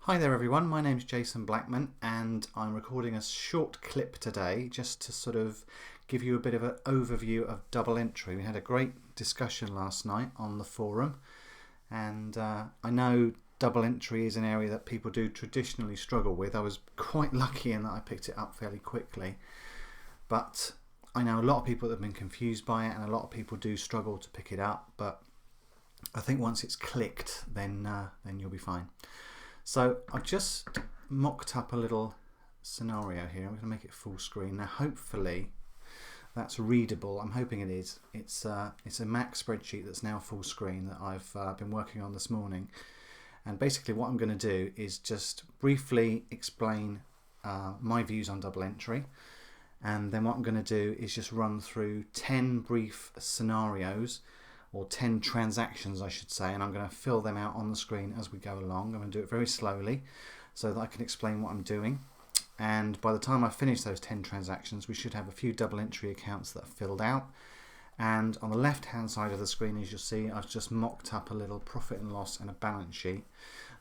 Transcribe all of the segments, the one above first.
Hi there everyone, my name's Jason Blackman and I'm recording a short clip today just to sort of give you a bit of an overview of double entry. We had a great discussion last night on the forum and I know double entry is an area that people do traditionally struggle with. I was quite lucky in that I picked it up fairly quickly, but I know a lot of people that have been confused by it and a lot of people do struggle to pick it up, but I think once it's clicked then you'll be fine. So I've just mocked up a little scenario here. I'm going to make it full screen. Now hopefully that's readable. I'm hoping it is. It's a Mac spreadsheet that's now full screen that I've been working on this morning. And basically what I'm going to do is just briefly explain my views on double entry. And then what I'm going to do is just run through 10 brief scenarios, or 10 transactions I should say, and I'm going to fill them out on the screen as we go along. I'm going to do it very slowly so that I can explain what I'm doing, and by the time I finish those 10 transactions we should have a few double entry accounts that are filled out. And on the left hand side of the screen, as you'll see, I've just mocked up a little profit and loss and a balance sheet,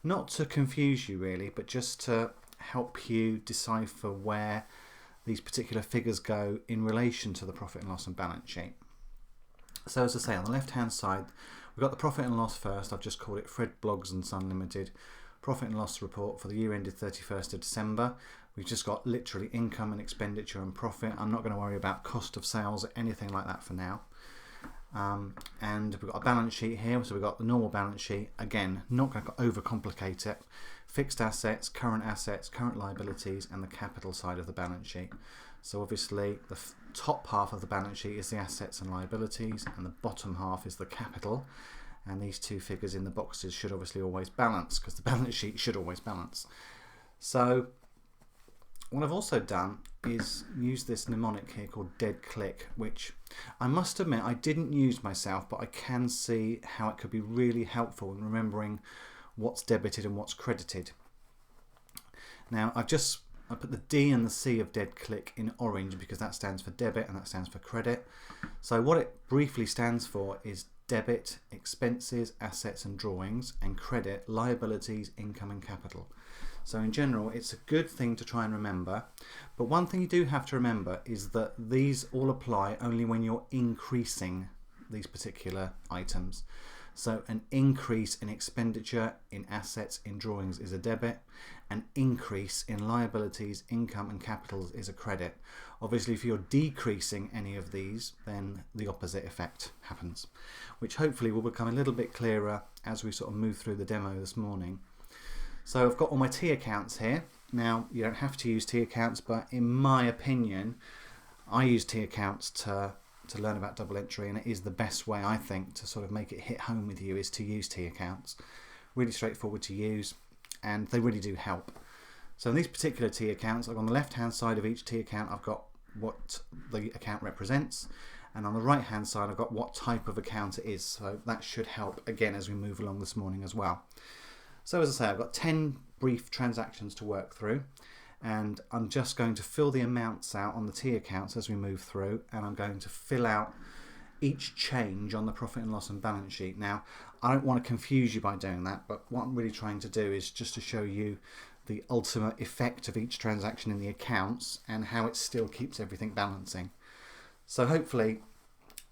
not to confuse you really, but just to help you decipher where these particular figures go in relation to the profit and loss and balance sheet. So as I say, on the left hand side we've got the profit and loss first. I've just called it Fred Bloggs and Son Limited profit and loss report for the year ended 31st of December. We've just got literally income and expenditure and profit. I'm not going to worry about cost of sales or anything like that for now. And we've got a balance sheet here, so we've got the normal balance sheet. Again, not going to overcomplicate it. Fixed assets, current liabilities, and the capital side of the balance sheet. So obviously the top half of the balance sheet is the assets and liabilities, and the bottom half is the capital, and these two figures in the boxes should obviously always balance, because the balance sheet should always balance. So what I've also done is use this mnemonic here called dead click, which I must admit I didn't use myself, but I can see how it could be really helpful in remembering what's debited and what's credited. Now I put the D and the C of dead click in orange because that stands for debit and that stands for credit. So what it briefly stands for is debit, expenses, assets and drawings, and credit, liabilities, income and capital. So in general it's a good thing to try and remember, but one thing you do have to remember is that these all apply only when you're increasing these particular items. So an increase in expenditure, in assets, in drawings is a debit. An increase in liabilities, income and capitals is a credit. Obviously if you're decreasing any of these, then the opposite effect happens, which hopefully will become a little bit clearer as we sort of move through the demo this morning. So I've got all my T accounts here. Now you don't have to use T accounts, but in my opinion I use T accounts to learn about double entry, and it is the best way I think to sort of make it hit home with you is to use T accounts. Really straightforward to use and they really do help. So in these particular T accounts, like on the left hand side of each T account I've got what the account represents, and on the right hand side I've got what type of account it is, so that should help again as we move along this morning as well. So as I say, I've got 10 brief transactions to work through, and I'm just going to fill the amounts out on the T accounts as we move through, and I'm going to fill out each change on the profit and loss and balance sheet. Now I don't want to confuse you by doing that, but what I'm really trying to do is just to show you the ultimate effect of each transaction in the accounts and how it still keeps everything balancing. So hopefully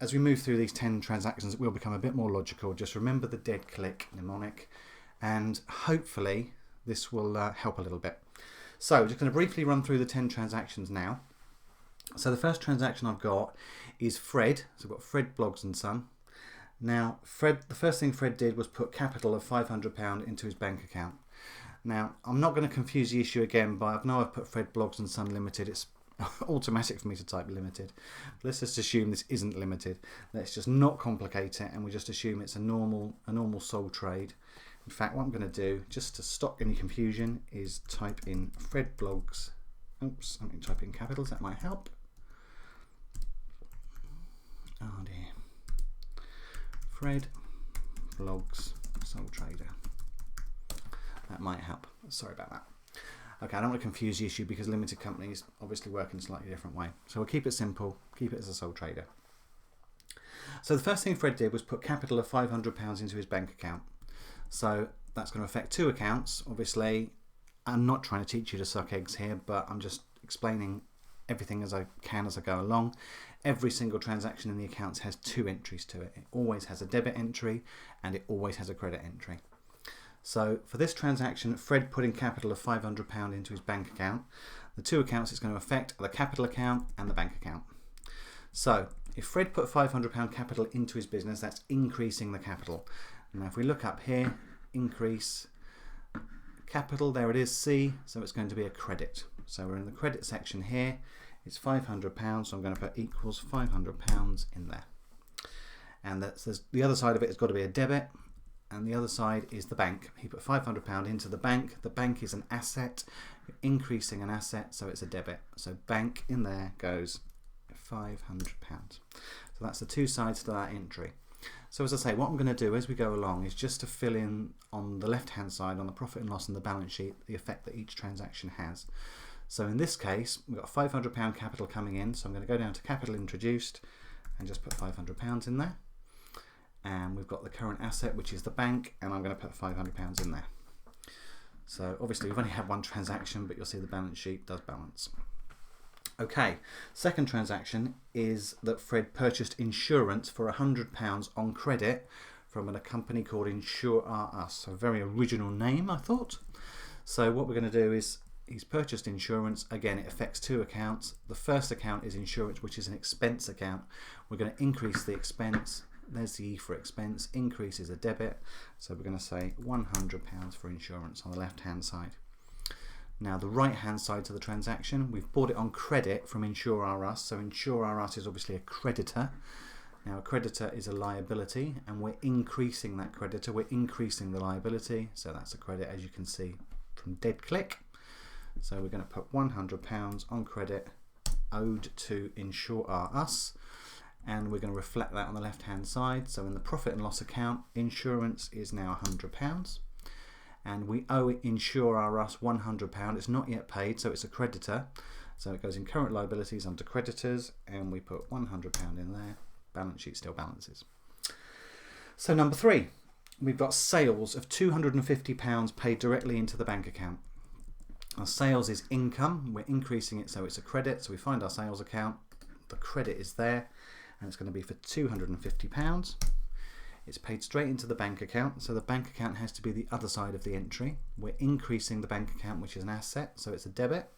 as we move through these 10 transactions it will become a bit more logical. Just remember the dead click mnemonic, and hopefully this will help a little bit. So just going to briefly run through the 10 transactions now. So the first transaction I've got is Fred. So I've got Fred Bloggs and Son. Now the first thing Fred did was put capital of £500 into his bank account. Now I'm not going to confuse the issue again, but I know I've put Fred Bloggs and Son Limited. It's automatic for me to type limited. Let's just assume this isn't limited. Let's just not complicate it and we just assume it's a normal sole trade. In fact, what I'm going to do, just to stop any confusion, is type in Fred Bloggs. Oops, I'm going to type in capitals, that might help. Oh dear. Fred Bloggs, sole trader. That might help. Sorry about that. Okay, I don't want to confuse the issue because limited companies obviously work in a slightly different way. So we'll keep it simple, keep it as a sole trader. So the first thing Fred did was put capital of £500 into his bank account. So that's going to affect two accounts. Obviously, I'm not trying to teach you to suck eggs here, but I'm just explaining everything as I can as I go along. Every single transaction in the accounts has two entries to it. It always has a debit entry and it always has a credit entry. So for this transaction, Fred put in capital of £500 into his bank account. The two accounts it's going to affect are the capital account and the bank account. So if Fred put £500 capital into his business, that's increasing the capital. Now if we look up here, increase capital, there it is, C, so it's going to be a credit. So we're in the credit section here. It's £500, so I'm going to put equals £500 in there. And the other side of it has got to be a debit, and the other side is the bank. He put £500 into the bank. The bank is an asset. You're increasing an asset, so it's a debit. So bank in there goes £500. So that's the two sides to that entry. So as I say, what I'm going to do as we go along is just to fill in on the left hand side, on the profit and loss and the balance sheet, the effect that each transaction has. So in this case, we've got £500 capital coming in, so I'm going to go down to capital introduced and just put £500 in there. And we've got the current asset, which is the bank, and I'm going to put £500 in there. So obviously we've only had one transaction, but you'll see the balance sheet does balance. Okay, second transaction is that Fred purchased insurance for £100 on credit from a company called Insure Us. A very original name, I thought. So what we're going to do is he's purchased insurance. Again, it affects two accounts. The first account is insurance, which is an expense account. We're going to increase the expense. There's the E for expense. Increase is a debit. So we're going to say £100 for insurance on the left hand side. Now the right hand side to the transaction, we've bought it on credit from Insure Us. So Insure Us is obviously a creditor. Now a creditor is a liability, and we're increasing that creditor. We're increasing the liability. So that's a credit, as you can see from dead click. So we're going to put £100 on credit owed to Insure Us, and we're going to reflect that on the left hand side. So in the profit and loss account, insurance is now £100, and we owe Insure Us £100. It's not yet paid, so it's a creditor. So it goes in current liabilities under creditors, and we put £100 in there. Balance sheet still balances. So number 3, we've got sales of £250 paid directly into the bank account. Our sales is income. We're increasing it, so it's a credit. So we find our sales account. The credit is there, and it's going to be for £250. It's paid straight into the bank account, so the bank account has to be the other side of the entry. We're increasing the bank account, which is an asset, so it's a debit.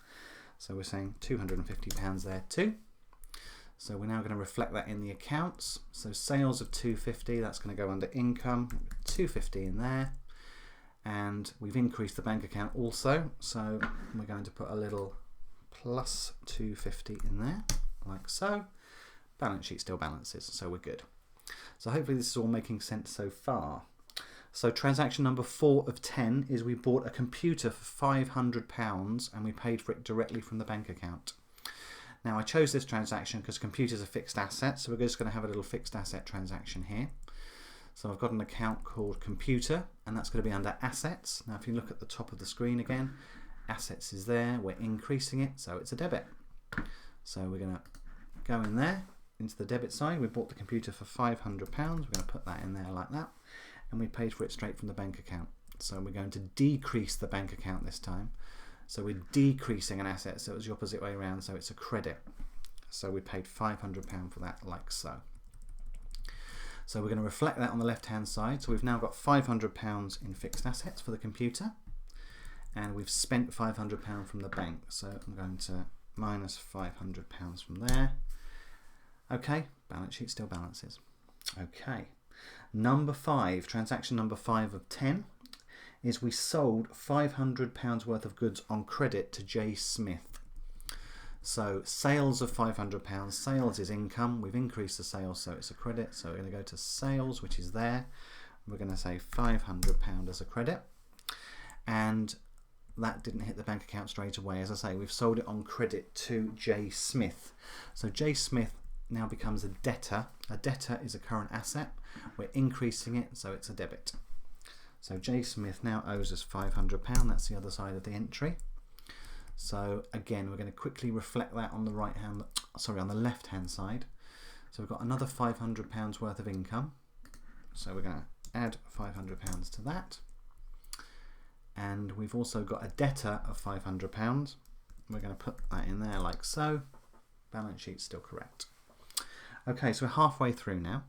So we're saying £250 there too. So we're now going to reflect that in the accounts. So sales of £250, that's going to go under income. £250 in there. And we've increased the bank account also, so we're going to put a little plus £250 in there, like so. Balance sheet still balances, so we're good. So hopefully this is all making sense so far. So transaction number 4 of 10 is we bought a computer for £500 and we paid for it directly from the bank account. Now I chose this transaction because computers are fixed assets, so we're just going to have a little fixed asset transaction here. So I've got an account called computer, and that's going to be under assets. Now if you look at the top of the screen again, assets is there, we're increasing it, so it's a debit. So we're going to go in there into the debit side. We bought the computer for £500, we're going to put that in there like that, and we paid for it straight from the bank account. So we're going to decrease the bank account this time. So we're decreasing an asset, so it was the opposite way around, so it's a credit. So we paid £500 for that, like so. So we're going to reflect that on the left hand side. So we've now got £500 in fixed assets for the computer, and we've spent £500 from the bank. So I'm going to minus £500 from there. Okay, balance sheet still balances. Okay, number 5, transaction number 5 of 10 is we sold £500 worth of goods on credit to J. Smith. So sales of £500, sales is income. We've increased the sales, so it's a credit. So we're going to go to sales, which is there. We're going to say £500 as a credit. And that didn't hit the bank account straight away. As I say, we've sold it on credit to J. Smith. So J. Smith now becomes a debtor. A debtor is a current asset. We're increasing it, so it's a debit. So J. Smith now owes us £500. That's the other side of the entry. So again, we're going to quickly reflect that on the on the left hand side. So we've got another £500 worth of income. So we're going to add £500 to that. and we've also got a debtor of £500. We're going to put that in there like so. Balance sheet still correct. Okay, so we're halfway through now.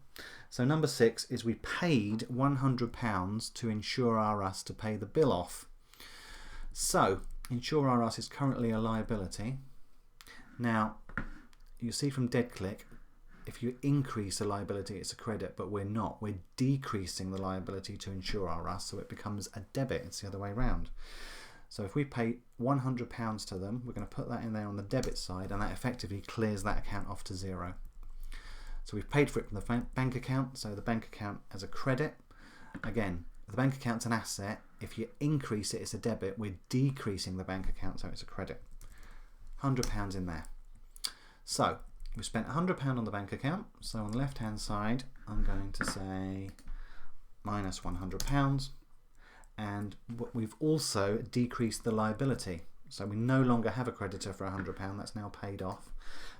So number 6 is we paid £100 to Insure R Us to pay the bill off. So Insure R Us is currently a liability. Now you see from dead click, if you increase a liability it's a credit, but we're not. We're decreasing the liability to Insure R Us, so it becomes a debit. It's the other way around. So if we pay £100 to them, we're going to put that in there on the debit side, and that effectively clears that account off to zero. So we've paid for it from the bank account, so the bank account as a credit. Again, the bank account's an asset. If you increase it, it's a debit. We're decreasing the bank account, so it's a credit. £100 in there. So we spent £100 on the bank account. So on the left-hand side, I'm going to say minus £100. And we've also decreased the liability. So we no longer have a creditor for £100. That's now paid off.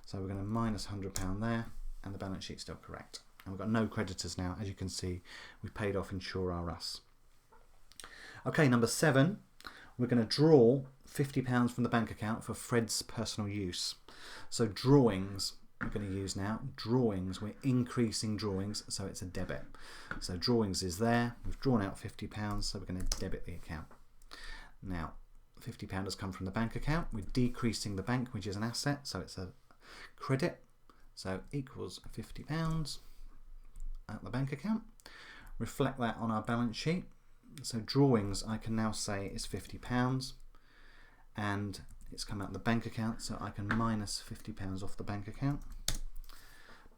So we're going to minus £100 there, and the balance sheet's still correct. And we've got no creditors now. As you can see, we've paid off Insure R Us. Okay, number 7, we're going to draw £50 from the bank account for Fred's personal use. So drawings we're going to use now. Drawings, we're increasing drawings, so it's a debit. So drawings is there. We've drawn out £50, so we're going to debit the account. Now, £50 has come from the bank account. We're decreasing the bank, which is an asset, so it's a credit. So equals £50 at the bank account. Reflect that on our balance sheet. So drawings, I can now say is £50, and it's come out of the bank account, so I can minus £50 off the bank account.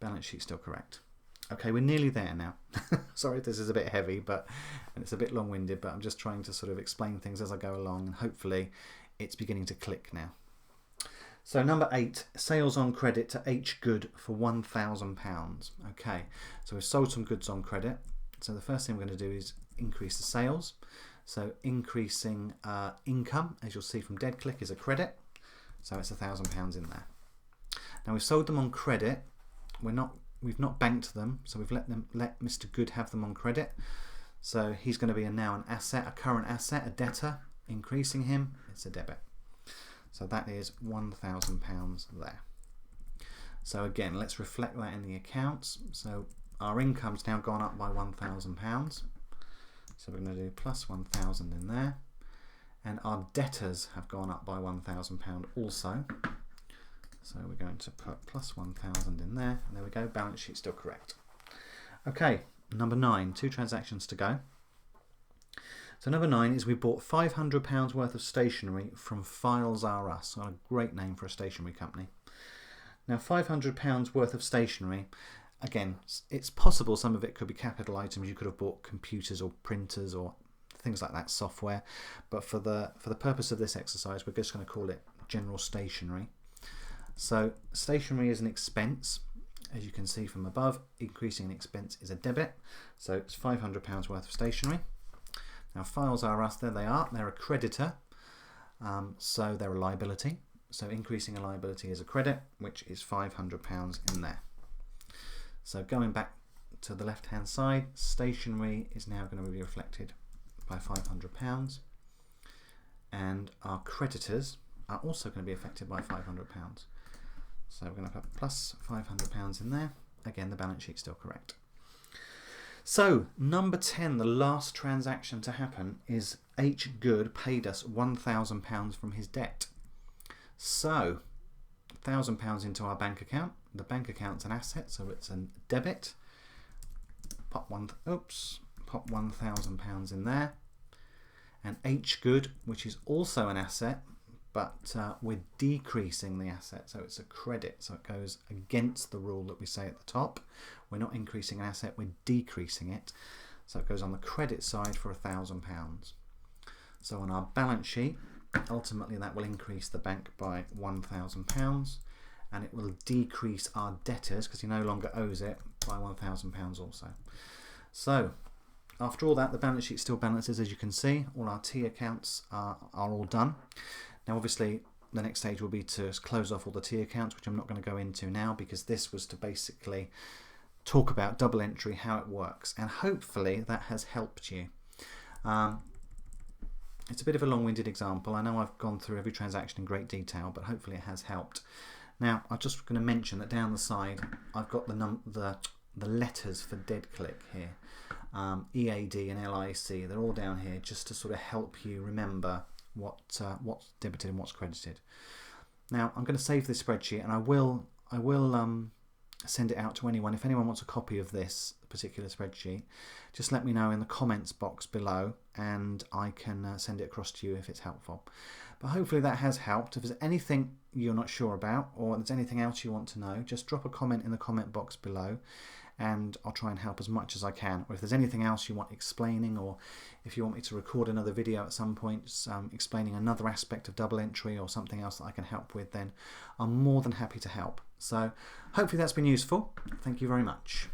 Balance sheet still correct. Okay, we're nearly there now. Sorry if this is a bit heavy, and it's a bit long-winded, but I'm just trying to sort of explain things as I go along, and hopefully it's beginning to click now. So number 8, sales on credit to H Good for £1,000. Okay, so we've sold some goods on credit. So the first thing we're going to do is increase the sales. So increasing income, as you'll see from dead click, is a credit. So it's £1,000 in there. Now we've sold them on credit. We've not banked them, so we've let Mr. Good have them on credit. So he's going to be now an asset, a current asset, a debtor. Increasing him, it's a debit. So that is £1,000 there. So again, let's reflect that in the accounts. So our income's now gone up by £1,000. So we're going to do plus 1,000 in there. And our debtors have gone up by £1,000 also. So we're going to put plus 1,000 in there. And there we go, balance sheet still correct. Okay, number 9, 2 transactions to go. So number 9 is we bought £500 worth of stationery from Files R Us. A great name for a stationery company. Now £500 worth of stationery. Again, it's possible some of it could be capital items. You could have bought computers or printers or things like that, software. But for the purpose of this exercise, we're just going to call it general stationery. So stationery is an expense. As you can see from above, increasing an expense is a debit. So it's £500 worth of stationery. Now Files R Us, there they are. They're a creditor. So they're a liability. So increasing a liability is a credit, which is £500 in there. So going back to the left hand side, stationery is now going to be reflected by £500, and our creditors are also going to be affected by £500. So we're going to put plus £500 in there. Again, the balance sheet's still correct. So number 10, the last transaction to happen, is H Good paid us £1,000 from his debt. So £1,000 into our bank account. The bank account's an asset, so it's a debit. Pop £1,000 in there. And H Good, which is also an asset, but we're decreasing the asset, so it's a credit. So it goes against the rule that we say at the top. We're not increasing an asset, we're decreasing it. So it goes on the credit side for £1,000. So on our balance sheet, ultimately that will increase the bank by £1,000, and it will decrease our debtors, because he no longer owes it, by £1,000 also. So after all that, the balance sheet still balances, as you can see. All our T accounts are all done. Now obviously the next stage will be to close off all the T accounts, which I'm not going to go into now, because this was to basically talk about double entry, how it works, and hopefully that has helped you. It's a bit of a long-winded example. I know I've gone through every transaction in great detail, but hopefully it has helped. Now, I'm just going to mention that down the side, I've got the letters for dead click here. EAD and LIC, they're all down here just to sort of help you remember what's debited and what's credited. Now, I'm going to save this spreadsheet, and I will send it out to anyone. If anyone wants a copy of this particular spreadsheet, just let me know in the comments box below, and I can send it across to you if it's helpful. But hopefully that has helped. If there's anything you're not sure about, or there's anything else you want to know, just drop a comment in the comment box below, and I'll try and help as much as I can. Or if there's anything else you want explaining, or if you want me to record another video at some point explaining another aspect of double entry or something else that I can help with, then I'm more than happy to help. So hopefully that's been useful. Thank you very much.